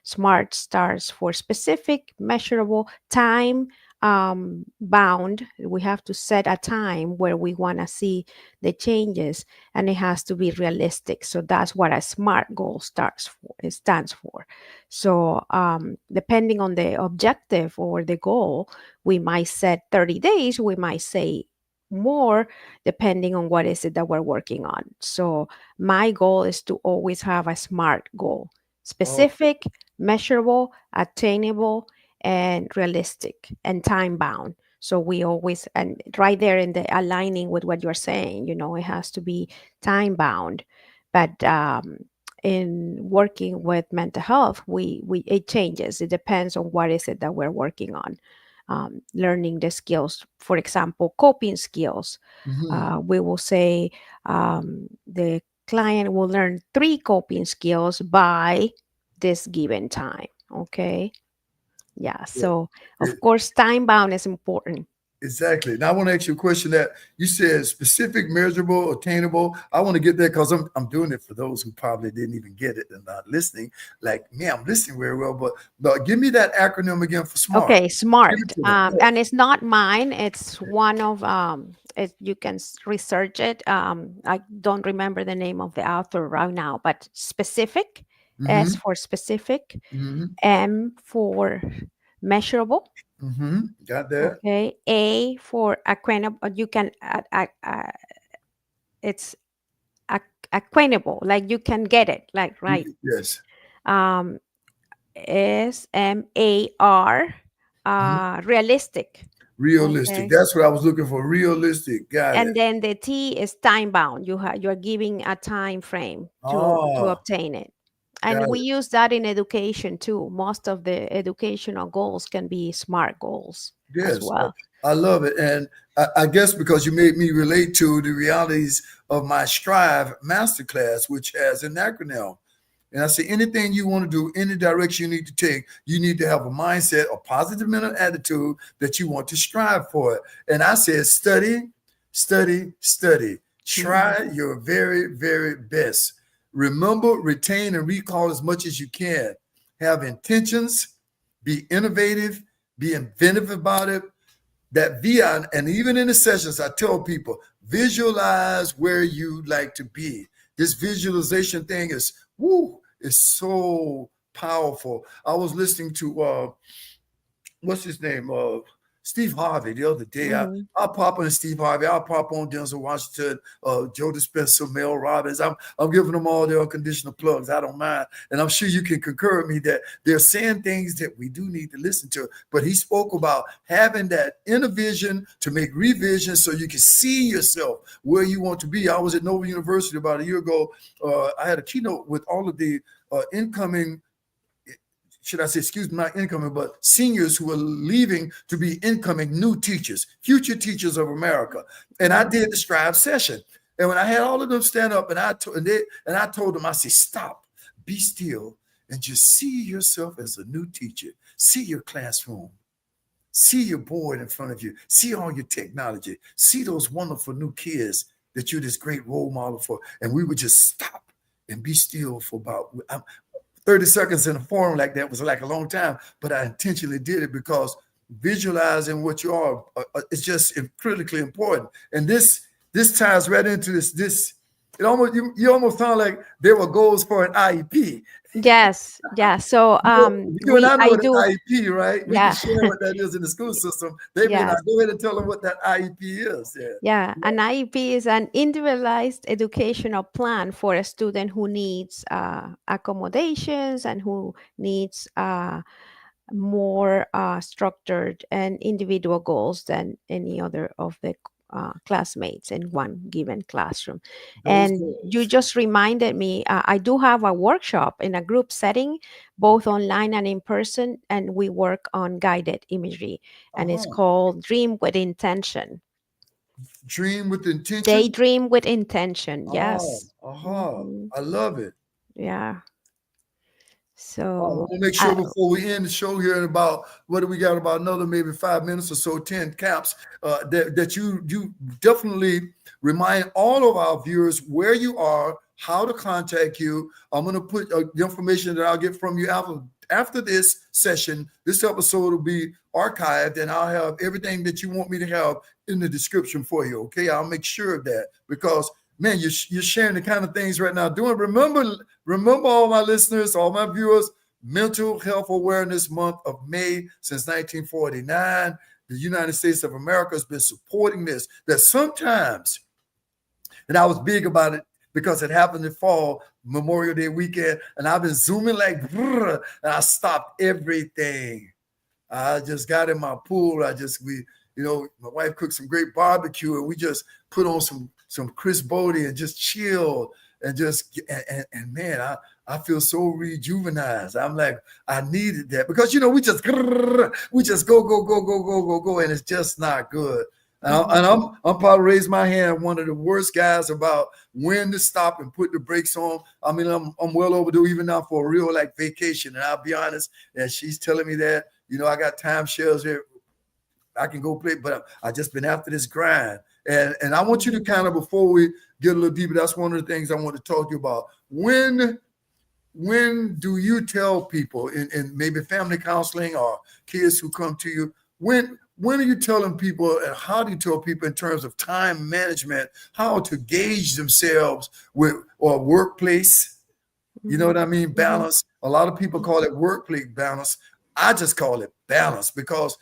[SPEAKER 2] SMART starts for specific, measurable, time bound. We have to set a time where we want to see the changes, and it has to be realistic. So that's what a SMART goal starts for. It stands for. So depending on the objective or the goal, we might set 30 days. We might say more depending on what is it that we're working on. So my goal is to always have a SMART goal:
[SPEAKER 1] Okay.
[SPEAKER 2] specific, measurable, attainable, and realistic and time bound. So we always, and right there in the aligning with what you're saying, it has to be time bound. But in working with mental health, we it changes. It depends on what is it that we're working on. Learning the skills, for example, coping skills.
[SPEAKER 1] Mm-hmm.
[SPEAKER 2] We will say the client will learn 3 coping skills by this given time. Okay. Yeah. So,
[SPEAKER 1] Yeah.
[SPEAKER 2] of course, time bound is important.
[SPEAKER 1] Exactly. Now I want to ask you a question that you said specific, measurable, attainable. I want to get there because I'm doing it for those who probably didn't even get it and not listening. Like me, I'm listening very well, but give me that acronym again for SMART.
[SPEAKER 2] Okay.
[SPEAKER 1] Give
[SPEAKER 2] Smart.
[SPEAKER 1] it to them.
[SPEAKER 2] And
[SPEAKER 1] Yes.
[SPEAKER 2] it's not mine. It's one of, you can research it. I don't remember the name of the author right now, but specific, S
[SPEAKER 1] Mm-hmm.
[SPEAKER 2] for specific,
[SPEAKER 1] Mm-hmm.
[SPEAKER 2] M for measurable.
[SPEAKER 1] Mm-hmm. Got that.
[SPEAKER 2] Okay, A for acquaintable. You can it's acquaintable, like you can get it, like right.
[SPEAKER 1] Yes.
[SPEAKER 2] Um, SMAR,
[SPEAKER 1] Mhm.
[SPEAKER 2] realistic.
[SPEAKER 1] Realistic.
[SPEAKER 2] Okay,
[SPEAKER 1] That's what I was looking for. Realistic. Got it.
[SPEAKER 2] and then the T is time bound. You're giving a time frame to
[SPEAKER 1] Oh,
[SPEAKER 2] obtain it.
[SPEAKER 1] got
[SPEAKER 2] And we
[SPEAKER 1] it.
[SPEAKER 2] use that in education too. Most of the educational goals can be SMART goals as
[SPEAKER 1] Yes,
[SPEAKER 2] well.
[SPEAKER 1] I love it. And I guess because you made me relate to the realities of my Strive Masterclass, which has an acronym. And I say anything you want to do, any direction you need to take, you need to have a mindset, a positive mental attitude that you want to strive for it. And I said, study, study, study. Try your very, very best. Remember, retain, and recall as much as you can. Have intentions, be innovative, be inventive about it. That VI, and even in the sessions, I tell people Visualize where you like to be. This visualization thing is so powerful. I was listening to what's his name? Steve Harvey the other day.
[SPEAKER 2] Mhm.
[SPEAKER 1] I'll pop on Steve Harvey. I'll pop on Denzel Washington, Joe Dispenza, Mel Robbins. I'm giving them all their unconditional plugs. I don't mind, and I'm sure you can concur with me that they're saying things that we do need to listen to. But he spoke about having that inner vision to make revision, so you can see yourself where you want to be. I was at Nova University about a year ago. I had a keynote with all of the incoming, should I say, excuse me, not incoming, but seniors who are leaving to be incoming new teachers, future teachers of America. And I did the Strive session. And when I had all of them stand up and I told them, I said, stop, be still, and just see yourself as a new teacher. See your classroom. See your board in front of you. See all your technology. See those wonderful new kids that you're this great role model for. And we would just stop and be still for about 30 seconds in a forum like that was like a long time, but I intentionally did it because visualizing what you are is just critically important. And this ties right into this. It almost you almost sound like there were goals for an IEP.
[SPEAKER 2] Yes, yeah. So
[SPEAKER 1] You and I know
[SPEAKER 2] I
[SPEAKER 1] what an
[SPEAKER 2] do.
[SPEAKER 1] IEP, right? We can
[SPEAKER 2] Yeah.
[SPEAKER 1] share what that is in the school system. They may not.
[SPEAKER 2] Yes.
[SPEAKER 1] Go ahead and tell them what that IEP is. Yeah.
[SPEAKER 2] Yeah, an IEP is an individualized educational plan for a student who needs accommodations and who needs more structured and individual goals than any other of the classmates in one given classroom.
[SPEAKER 1] Those
[SPEAKER 2] And you
[SPEAKER 1] goals.
[SPEAKER 2] just reminded me, I do have a workshop in a group setting, both online and in person, and we work on guided imagery, and it's
[SPEAKER 1] Uh-huh.
[SPEAKER 2] called Dream with Intention.
[SPEAKER 1] Dream with intention.
[SPEAKER 2] Daydream with intention.
[SPEAKER 1] Oh,
[SPEAKER 2] Yes.
[SPEAKER 1] uh-huh.
[SPEAKER 2] Hmm.
[SPEAKER 1] I love it.
[SPEAKER 2] Yeah.
[SPEAKER 1] I
[SPEAKER 2] So,
[SPEAKER 1] want to make sure before we end the show here in about what do we got, about another maybe 5 minutes or so, 10 caps, that you definitely remind all of our viewers where you are, how to contact you. I'm going to put the information that I'll get from you after this session. This episode will be archived, and I'll have everything that you want me to have in the description for you. Okay, I'll make sure of that because man, you're sharing the kind of things right now. Doing remember all my listeners, all my viewers, Mental Health Awareness Month of May since 1949. The United States of America has been supporting this. That sometimes, and I was big about it because it happened in fall, Memorial Day weekend, and I've been zooming like, and I stopped everything. I just got in my pool. My wife cooked some great barbecue, and we just put on some Chris Bodie and just chilled and just and man, I feel so rejuvenized. I'm like, I needed that because we just go, and it's just not good. And I'm probably raise my hand, one of the worst guys about when to stop and put the brakes on. I mean, I'm well overdue even now for a real like vacation. And I'll be honest, and she's telling me that, I got timeshares here. I can go play, but I just been after this grind. And I want you to kind of, before we get a little deeper, that's one of the things I want to talk to you about. When do you tell people in maybe family counseling or kids who come to you, when are you telling people, and how do you tell people in terms of time management, how to gauge themselves with or workplace? You know what I mean? Balance. A lot of people call it workplace balance. I just call it balance because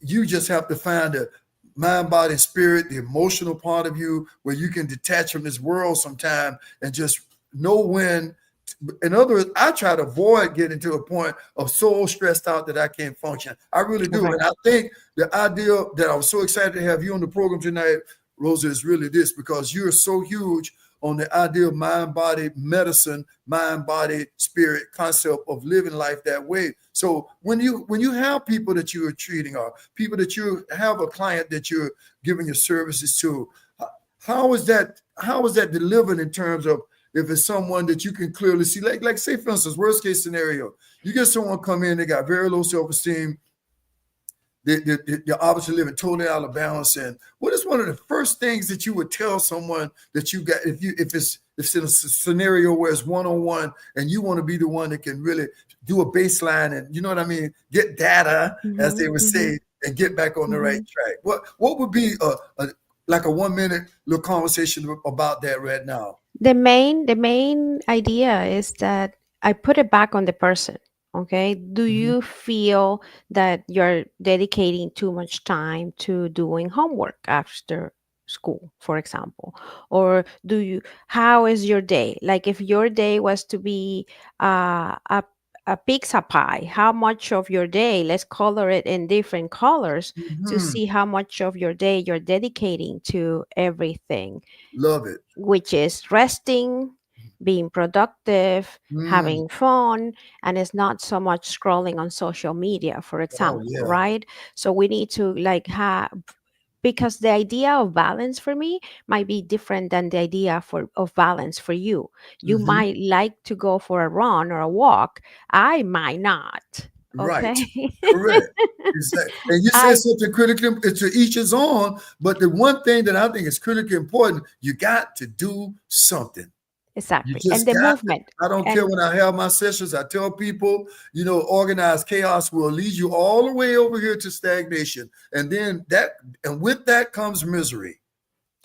[SPEAKER 1] you just have to find the mind, body, spirit, the emotional part of you where you can detach from this world sometime and just know when. In other words, I try to avoid getting to a point of so stressed out that I can't function. I really do.
[SPEAKER 2] right.
[SPEAKER 1] And I think the idea that I was so excited to have you on the program tonight, Rosa, is really this, because you're so huge on the idea of mind, body, medicine, mind, body, spirit concept of living life that way. So when you have people that you are treating, or people that you have a client that you're giving your services to, how is that delivered in terms of, if it's someone that you can clearly see, like say for instance, worst case scenario, you get someone come in, they got very low self-esteem, they're obviously living totally out of balance. And what is one of the first things that you would tell someone that you got, if it's in a scenario where it's one-on-one and you want to be the one that can really do a baseline and, you know what I mean, get data, as they would say, and get back on the right track? What would be like a 1 minute little conversation about that right now.
[SPEAKER 2] The main idea is that I put it back on the person. Okay, do
[SPEAKER 1] Mhm.
[SPEAKER 2] you feel that you're dedicating too much time to doing homework after school, for example? Or do you, how is your day? Like if your day was to be a pizza pie, how much of your day, let's color it in different colors to
[SPEAKER 1] Mhm.
[SPEAKER 2] see how much of your day you're dedicating to everything,
[SPEAKER 1] Love it.
[SPEAKER 2] which is resting, being productive,
[SPEAKER 1] Mm.
[SPEAKER 2] having fun, and it's not so much scrolling on social media, for
[SPEAKER 1] Oh
[SPEAKER 2] example,
[SPEAKER 1] yeah.
[SPEAKER 2] right? So we need to like have, because the idea of balance for me might be different than the idea for of balance for you. You
[SPEAKER 1] Hmm.
[SPEAKER 2] might like to go for a run or a walk. I might not.
[SPEAKER 1] Right.
[SPEAKER 2] Okay.
[SPEAKER 1] Correct. Exactly. And you said
[SPEAKER 2] I
[SPEAKER 1] something critically, it's to each his own, but the one thing that I think is critically important, you got to do something. You
[SPEAKER 2] exactly. And
[SPEAKER 1] just
[SPEAKER 2] the
[SPEAKER 1] got to.
[SPEAKER 2] movement.
[SPEAKER 1] I don't care
[SPEAKER 2] And
[SPEAKER 1] when I have my sessions, I tell people, organized chaos will lead you all the way over here to stagnation. And then and with that comes misery.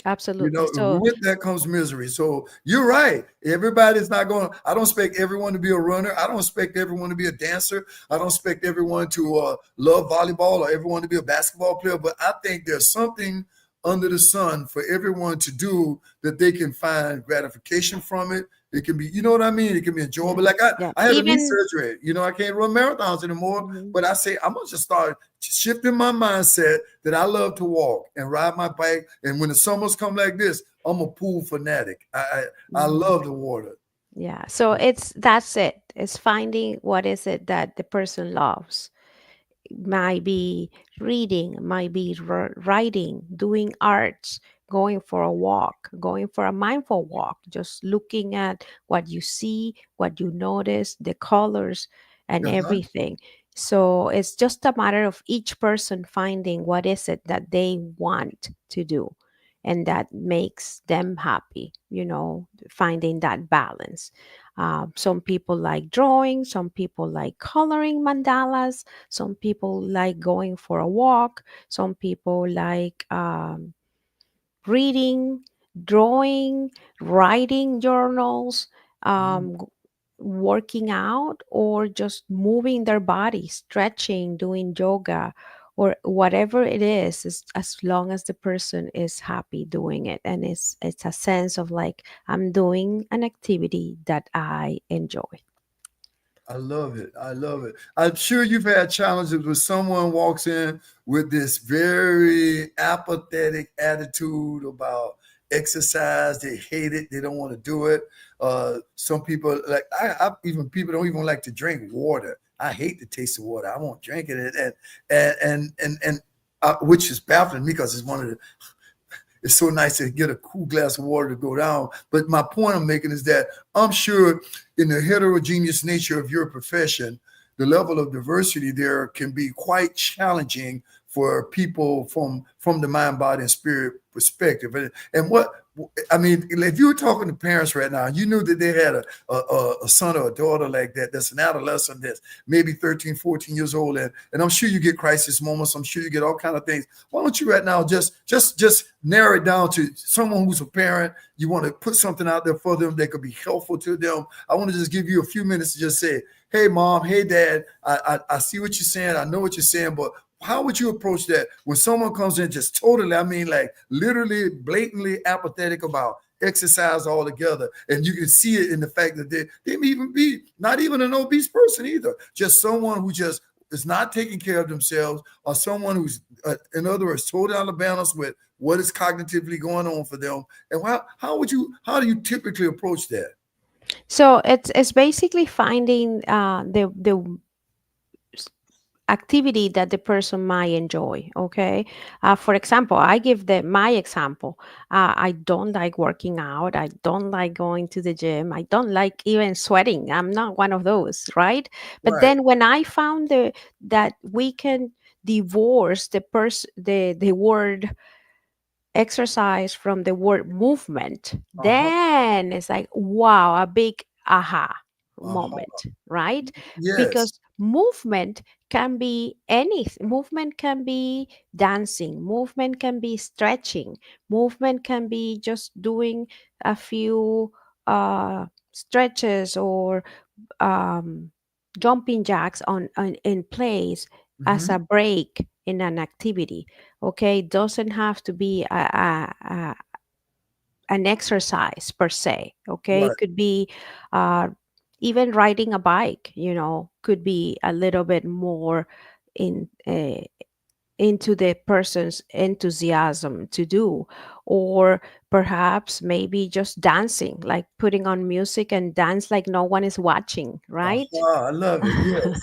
[SPEAKER 2] absolutely. So
[SPEAKER 1] With that comes misery. So you're right. Everybody's not going. I don't expect everyone to be a runner. I don't expect everyone to be a dancer. I don't expect everyone to love volleyball or everyone to be a basketball player. But I think there's something under the sun for everyone to do that they can find gratification from it. It can be, you know what I mean? It can be
[SPEAKER 2] yeah,
[SPEAKER 1] enjoyable. Like
[SPEAKER 2] yeah.
[SPEAKER 1] I had a knee
[SPEAKER 2] Even
[SPEAKER 1] surgery. I can't run marathons anymore.
[SPEAKER 2] mhm.
[SPEAKER 1] But I say I'm gonna just start shifting my mindset that I love to walk and ride my bike. And when the summers come like this, I'm a pool fanatic. I
[SPEAKER 2] Mhm.
[SPEAKER 1] love the water.
[SPEAKER 2] Yeah. So that's it. It's finding what is it that the person loves. Might be reading, might be writing, doing arts, going for a walk, going for a mindful walk, just looking at what you see, what you notice, the colors, and
[SPEAKER 1] Uh-huh.
[SPEAKER 2] everything. So it's just a matter of each person finding what is it that they want to do and that makes them happy, finding that balance. Some people like drawing, some people like coloring mandalas, some people like going for a walk. Some people like reading, drawing, writing journals,
[SPEAKER 1] Mhm.
[SPEAKER 2] um, g- working out, or just moving their body, stretching, doing yoga, or whatever it is as long as the person is happy doing it. And it's a sense of like, I'm doing an activity that I enjoy.
[SPEAKER 1] I love it. I love it. I'm sure you've had challenges where someone walks in with this very apathetic attitude about exercise. They hate it. They don't want to do it. Some people like even people don't even like to drink water. I hate the taste of water. I won't drink it, and which is baffling me because it's so nice to get a cool glass of water to go down. But my point I'm making is that I'm sure in the heterogeneous nature of your profession, the level of diversity there can be quite challenging for people from the mind, body, and spirit perspective. And what I mean, if you were talking to parents right now, you knew that they had a son or a daughter like that, that's an adolescent, that's maybe 13, 14 years old, and I'm sure you get crisis moments. I'm sure you get all kind of things. Why don't you right now just narrow it down to someone who's a parent? You want to put something out there for them that could be helpful to them. I want to just give you a few minutes to just say, hey mom, hey dad, I see what you're saying, I know what you're saying, but how would you approach that when someone comes in just totally, I mean, like literally blatantly apathetic about exercise altogether? And you can see it in the fact that they may even be not even an obese person either, just someone who just is not taking care of themselves, or someone who's, in other words, totally out of balance with what is cognitively going on for them. And how do you typically approach that?
[SPEAKER 2] So it's basically finding the activity that the person might enjoy. Okay, for example, I give my example. I don't like working out, I don't like going to the gym, I don't like even sweating. I'm not one of those, right? But
[SPEAKER 1] Right.
[SPEAKER 2] then when I found that we can divorce the word exercise from the word movement,
[SPEAKER 1] Uh-huh.
[SPEAKER 2] then it's like, wow, a big aha
[SPEAKER 1] Uh-huh.
[SPEAKER 2] moment, right? Because
[SPEAKER 1] Yes.
[SPEAKER 2] movement can be anything. Movement can be dancing, movement can be stretching, movement can be just doing a few stretches or um, jumping jacks on in place as
[SPEAKER 1] Hmm.
[SPEAKER 2] a break in an activity. Okay, doesn't have to be an exercise per se. Okay,
[SPEAKER 1] Right.
[SPEAKER 2] it could be uh, even riding a bike. You know, could be a little bit more in into the person's enthusiasm to do, or perhaps maybe just dancing, like putting on music and dance like no one is watching, right?
[SPEAKER 1] Aha, I love it. Yes.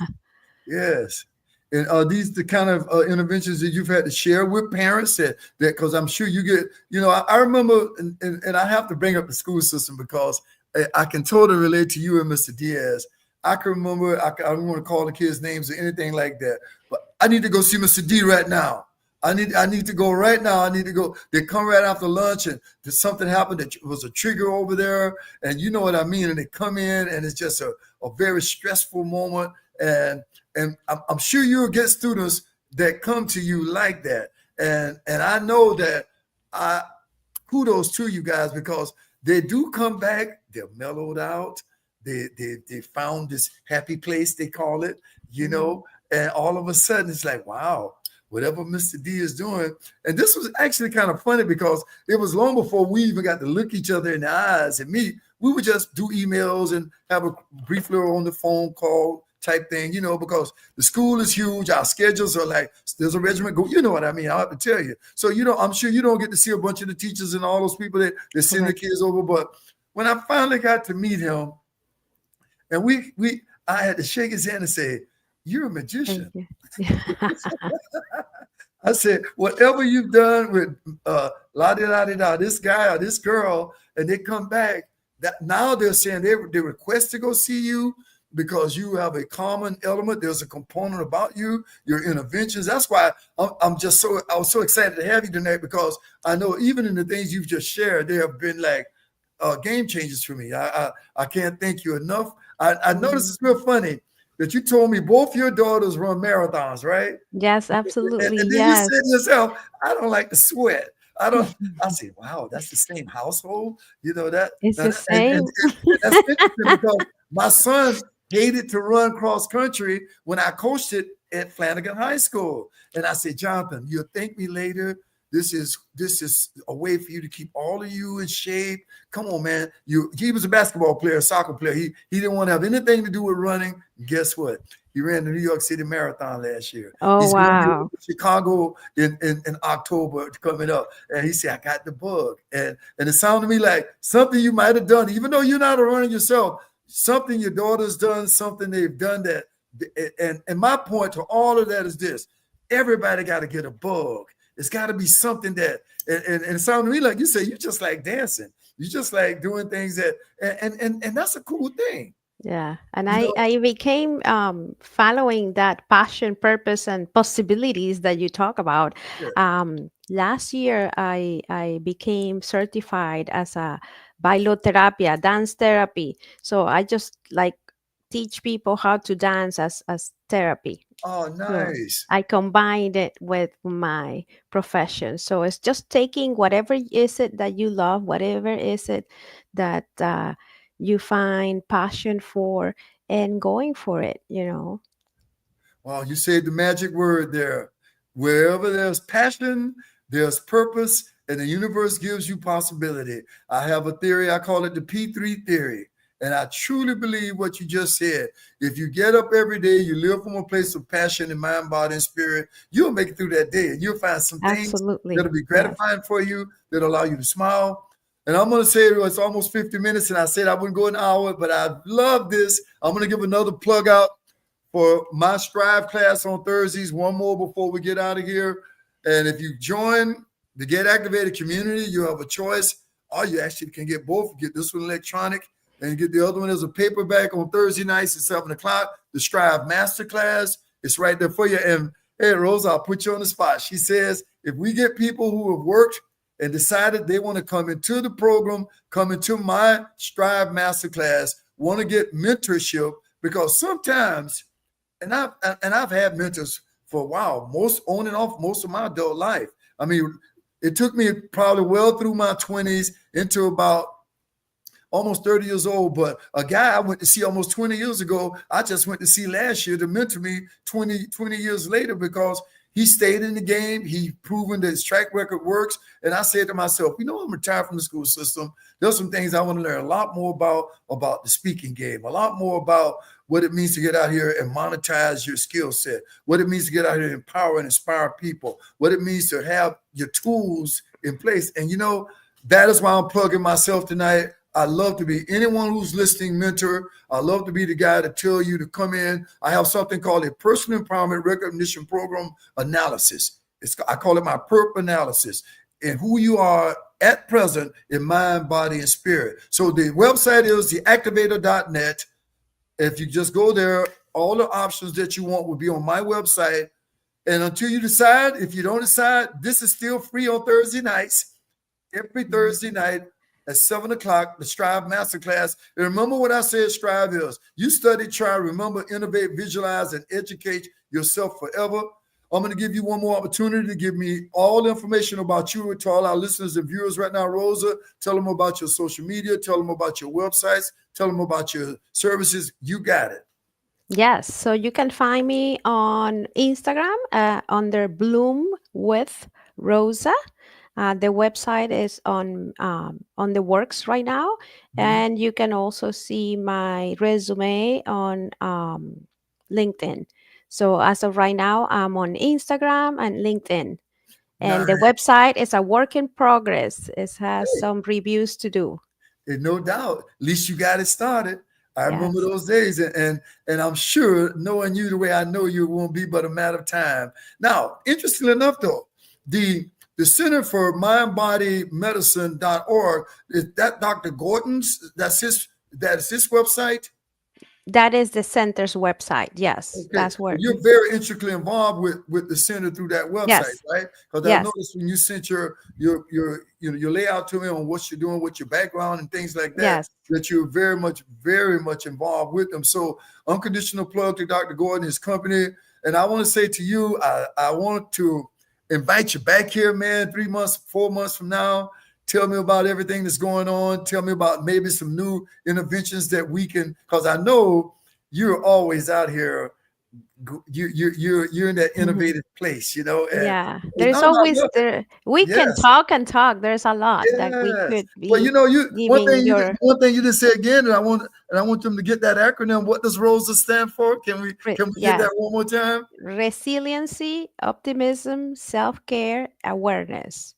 [SPEAKER 1] Yes. And are these the kind of interventions that you've had to share with parents that because I'm sure you get, I remember, and I have to bring up the school system because I can totally relate to you and Mr. Diaz. I can remember, I don't want to call the kids names or anything like that, but I need to go see Mr. D right now. I need to go right now. I need to go. They come right after lunch and there's something happened that was a trigger over there. And you know what I mean? And they come in and it's just a very stressful moment. And I'm sure you'll get students that come to you like that. And I know that I kudos to you guys because they do come back. They're mellowed out. They found this happy place they call it,
[SPEAKER 2] Mhm.
[SPEAKER 1] and all of a sudden it's like wow, whatever Mr. D is doing. And this was actually kind of funny because it was long before we even got to look each other in the eyes and meet. We would just do emails and have a brief little on the phone call type thing, because the school is huge. Our schedules are like, there's a regiment go, you know what I mean? I'll have to tell you. So, I'm sure you don't get to see a bunch of the teachers and all those people that send the
[SPEAKER 2] Correct.
[SPEAKER 1] kids over. But when I finally got to meet him and I had to shake his hand and say, you're a
[SPEAKER 2] Thank
[SPEAKER 1] magician.
[SPEAKER 2] you.
[SPEAKER 1] I said, whatever you've done with la di da di da, this guy or this girl, and they come back, that now they're saying they request to go see you because you have a common element. There's a component about you, your interventions. That's why I was so excited to have you tonight because I know even in the things you've just shared, they have been like game changers for me. I can't thank you enough. I noticed
[SPEAKER 2] Mhm.
[SPEAKER 1] it's real funny that you told me both your daughters run marathons, right?
[SPEAKER 2] Yes,
[SPEAKER 1] And
[SPEAKER 2] absolutely.
[SPEAKER 1] then you said
[SPEAKER 2] Yes.
[SPEAKER 1] to yourself, I don't like to sweat. I don't. I say, wow, that's the same household. You know that,
[SPEAKER 2] It's the
[SPEAKER 1] and
[SPEAKER 2] same.
[SPEAKER 1] that's interesting because my son hated to run cross country when I coached it at Flanagan High School. And I said, Jonathan, you'll thank me later. This is a way for you to keep all of you in shape. Come on, man. He was a basketball player, a soccer player. He didn't want to have anything to do with running. Guess what? He ran the New York City Marathon last year.
[SPEAKER 2] Oh,
[SPEAKER 1] He's going to be
[SPEAKER 2] wow.
[SPEAKER 1] in Chicago in October coming up. And he said, I got the bug. And it sounded to me like something you might have done, even though you're not a runner yourself, something your daughter's done, something they've done that. And my point to all of that is this: everybody got to get a bug. It's got to be something that, and it sounded to me like you say you just like dancing. You just like doing things that, and that's a cool thing.
[SPEAKER 2] Yeah, and
[SPEAKER 1] You
[SPEAKER 2] I
[SPEAKER 1] know,
[SPEAKER 2] I became following that passion, purpose, and possibilities that you talk about.
[SPEAKER 1] yeah.
[SPEAKER 2] Last year, I became certified as a bailoterapia, dance therapy. So I just like teach people how to dance as therapy.
[SPEAKER 1] Oh,
[SPEAKER 2] So
[SPEAKER 1] nice.
[SPEAKER 2] I combined it with my profession. So it's just taking whatever is it that you love, whatever is it that you find passion for, and going for it, you know.
[SPEAKER 1] Wow, you said the magic word there. Wherever there's passion, there's purpose, and the universe gives you possibility. I have a theory, I call it the P3 theory. And I truly believe what you just said. If you get up every day, you live from a place of passion in mind, body, and spirit, you'll make it through that day and you'll find some things that'll
[SPEAKER 2] Absolutely.
[SPEAKER 1] be
[SPEAKER 2] Yes.
[SPEAKER 1] gratifying for you, that'll allow you to smile. And I'm going to say it's almost 50 minutes, and I said I wouldn't go an hour, but I love this. I'm going to give another plug out for my Strive class on Thursdays. One more before we get out of here. And if you join the Get Activated community, you have a choice. Or you actually can get both. Get this one electronic and get the other one as a paperback on Thursday nights at 7 o'clock. The Strive Masterclass. It's right there for you. And hey, Rosa, I'll put you on the spot. She says, if we get people who have worked and decided they want to come into the program, come into my Strive Masterclass, want to get mentorship, because sometimes and I've had mentors for a while, most on and off most of my adult life. I mean, it took me probably well through my 20s into about almost 30 years old. But a guy I went to see almost 20 years ago, I just went to see last year to mentor me 20 years later because he stayed in the game. He proven that his track record works. And I said to myself, I'm retired from the school system. There's some things I want to learn a lot more about the speaking game, a lot more about what it means to get out here and monetize your skill set, what it means to get out here and empower and inspire people, what it means to have your tools in place. And, that is why I'm plugging myself tonight. I love to be anyone who's listening mentor. I love to be the guy to tell you to come in. I have something called a personal empowerment recognition program analysis. I call it my PERP analysis and who you are at present in mind, body, and spirit. So the website is theactivator.net. If you just go there, all the options that you want will be on my website. And until you decide, if you don't decide, this is still free on Thursday nights. Every Thursday night at 7 o'clock, the Strive Masterclass. And remember what I said Strive is. You study, try, remember, innovate, visualize, and educate yourself forever. I'm going to give you one more opportunity to give me all the information about you to all our listeners and viewers right now. Rosa, tell them about your social media. Tell them about your websites. Tell them about your services. You got it.
[SPEAKER 2] Yes. So you can find me on Instagram under Bloom with Rosa. The website is on the works right now, and you can also see my resume on LinkedIn. So as of right now, I'm on Instagram and LinkedIn, and the
[SPEAKER 1] Nice.
[SPEAKER 2] website is a work in progress. It has
[SPEAKER 1] Hey,
[SPEAKER 2] some reviews to do.
[SPEAKER 1] and no doubt, at least you got it started. I remember
[SPEAKER 2] Yes.
[SPEAKER 1] those days, and I'm sure knowing you the way I know you, it won't be but a matter of time. Now, interestingly enough, though, the Center for Mind Body Medicine.org, is that Dr. Gordon's? That's his website.
[SPEAKER 2] That is the center's website. Yes,
[SPEAKER 1] Okay,
[SPEAKER 2] that's where.
[SPEAKER 1] you're very intricately involved with the center through that website,
[SPEAKER 2] Yes,
[SPEAKER 1] right? Because I
[SPEAKER 2] yes,
[SPEAKER 1] noticed when you sent your layout to me on what you're doing with your background and things like that,
[SPEAKER 2] yes.
[SPEAKER 1] that you're very much involved with them. So unconditional plug to Dr. Gordon, his company, and I want to say to you, I want to invite you back here, man. 3 months, 4 months from now. Tell me about everything that's going on. Tell me about maybe some new interventions that we can, because I know you're always out here. You're in that
[SPEAKER 2] Mhm.
[SPEAKER 1] innovative place,
[SPEAKER 2] Yeah,
[SPEAKER 1] and
[SPEAKER 2] there's
[SPEAKER 1] I
[SPEAKER 2] always
[SPEAKER 1] love it.
[SPEAKER 2] there. We can
[SPEAKER 1] Yes,
[SPEAKER 2] talk and talk. There's a lot that we
[SPEAKER 1] yes.
[SPEAKER 2] could
[SPEAKER 1] Well,
[SPEAKER 2] be
[SPEAKER 1] you
[SPEAKER 2] giving your
[SPEAKER 1] one thing you didn't say again, and I want them to get that acronym. What does ROSA stand for? Can we get that
[SPEAKER 2] yes,
[SPEAKER 1] one more time?
[SPEAKER 2] resiliency, optimism, self-care, awareness.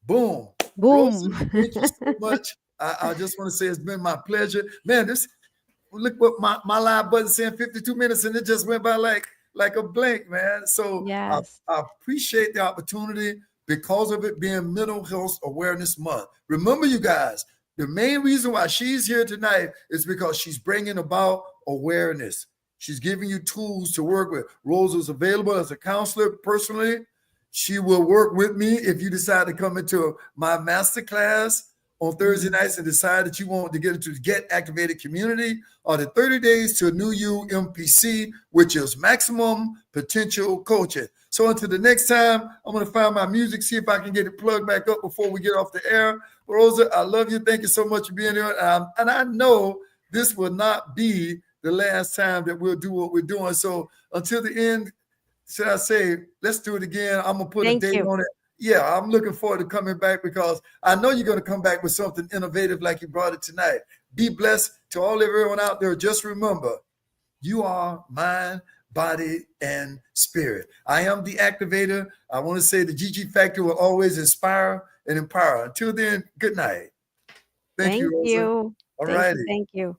[SPEAKER 1] Boom. Rosa,
[SPEAKER 2] Boom.
[SPEAKER 1] thank you so much. I just want to say it's been my pleasure. Man, look what my live button saying 52 minutes and it just went by like a blink, man. So
[SPEAKER 2] Yes.
[SPEAKER 1] I appreciate the opportunity because of it being Mental Health Awareness Month. Remember, you guys, the main reason why she's here tonight is because she's bringing about awareness. She's giving you tools to work with. Rosa's available as a counselor personally. She will work with me if you decide to come into my master class on Thursday
[SPEAKER 2] Mhm.
[SPEAKER 1] nights and decide that you want to get into the Get Activated community, or the 30 days to a new you MPC, which is maximum potential coaching. So until the next time, I'm going to find my music, see if I can get it plugged back up before we get off the air. Rosa, I love you. Thank you so much for being here. And I know this will not be the last time that we'll do what we're doing. So until the end, should I say, let's do it again? I'm gonna put a
[SPEAKER 2] Thank
[SPEAKER 1] date
[SPEAKER 2] you.
[SPEAKER 1] on it. Yeah, I'm looking forward to coming back because I know you're gonna come back with something innovative like you brought it tonight. Be blessed to all everyone out there. Just remember, you are mind, body, and spirit. I am the activator. I want to say the GG Factor will always inspire and empower. Until then, good night. Thank you,
[SPEAKER 2] Thank
[SPEAKER 1] Rosa.
[SPEAKER 2] you.
[SPEAKER 1] All
[SPEAKER 2] Thank you.
[SPEAKER 1] righty.
[SPEAKER 2] Thank you.